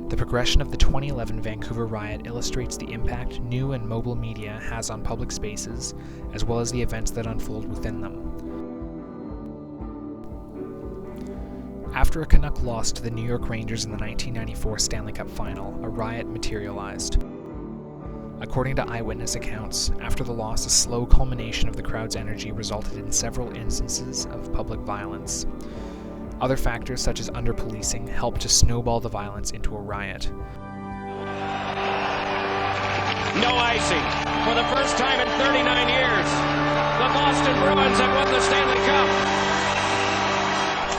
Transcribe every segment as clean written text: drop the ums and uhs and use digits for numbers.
The progression of the 2011 Vancouver riot illustrates the impact new and mobile media has on public spaces, as well as the events that unfold within them. After a Canuck loss to the New York Rangers in the 1994 Stanley Cup Final, a riot materialized. According to eyewitness accounts, after the loss, a slow culmination of the crowd's energy resulted in several instances of public violence. Other factors, such as under-policing, helped to snowball the violence into a riot. No icing. For the first time in 39 years, the Boston Bruins have won the Stanley Cup.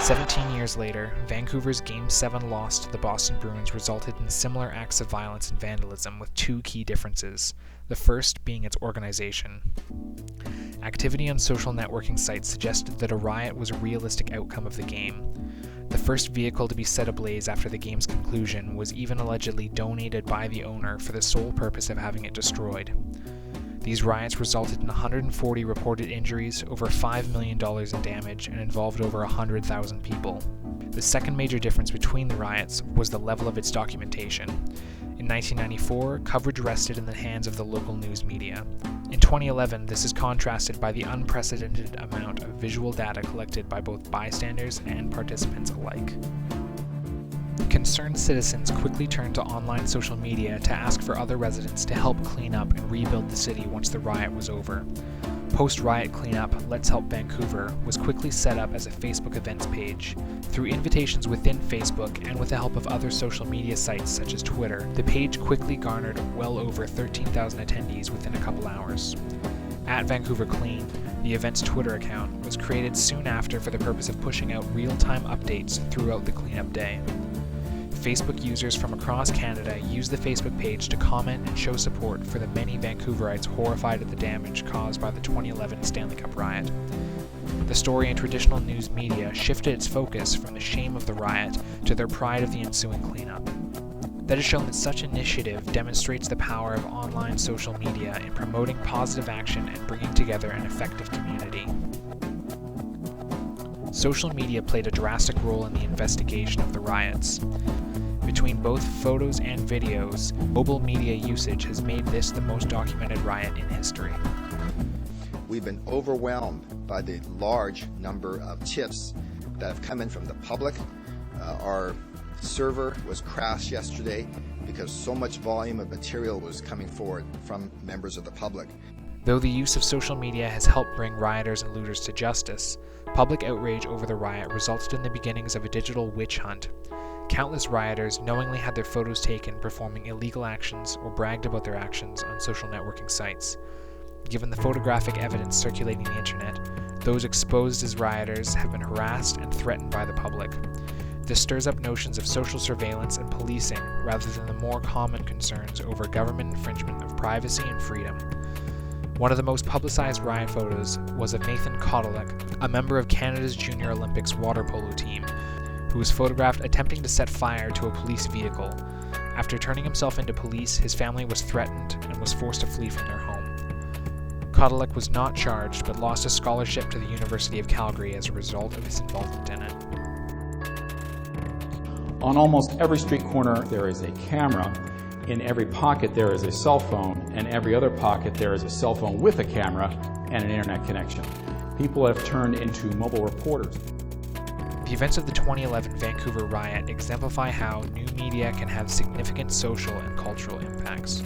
17 years later, Vancouver's Game 7 loss to the Boston Bruins resulted in similar acts of violence and vandalism with two key differences, the first being its organization. Activity on social networking sites suggested that a riot was a realistic outcome of the game. The first vehicle to be set ablaze after the game's conclusion was even allegedly donated by the owner for the sole purpose of having it destroyed. These riots resulted in 140 reported injuries, over $5 million in damage, and involved over 100,000 people. The second major difference between the riots was the level of its documentation. In 1994, coverage rested in the hands of the local news media. In 2011, this is contrasted by the unprecedented amount of visual data collected by both bystanders and participants alike. Concerned citizens quickly turned to online social media to ask for other residents to help clean up and rebuild the city once the riot was over. Post-riot cleanup, Let's Help Vancouver was quickly set up as a Facebook events page. Through invitations within Facebook and with the help of other social media sites such as Twitter, the page quickly garnered well over 13,000 attendees within a couple hours. At Vancouver Clean, the event's Twitter account was created soon after for the purpose of pushing out real-time updates throughout the cleanup day. Facebook users from across Canada used the Facebook page to comment and show support for the many Vancouverites horrified at the damage caused by the 2011 Stanley Cup riot. The story in traditional news media shifted its focus from the shame of the riot to their pride of the ensuing cleanup. That has shown that such initiative demonstrates the power of online social media in promoting positive action and bringing together an effective community. Social media played a drastic role in the investigation of the riots. Between both photos and videos, mobile media usage has made this the most documented riot in history. We've been overwhelmed by the large number of tips that have come in from the public. Our server was crashed yesterday because so much volume of material was coming forward from members of the public. Though the use of social media has helped bring rioters and looters to justice, public outrage over the riot resulted in the beginnings of a digital witch hunt. Countless rioters knowingly had their photos taken performing illegal actions or bragged about their actions on social networking sites. Given the photographic evidence circulating the internet, those exposed as rioters have been harassed and threatened by the public. This stirs up notions of social surveillance and policing rather than the more common concerns over government infringement of privacy and freedom. One of the most publicized riot photos was of Nathan Kotelek, a member of Canada's Junior Olympics water polo team, who was photographed attempting to set fire to a police vehicle. After turning himself into police, his family was threatened and was forced to flee from their home. Kotelek was not charged, but lost a scholarship to the University of Calgary as a result of his involvement in it. On almost every street corner there is a camera. In every pocket there is a cell phone, and every other pocket there is a cell phone with a camera and an internet connection. People have turned into mobile reporters. The events of the 2011 Vancouver riot exemplify how new media can have significant social and cultural impacts.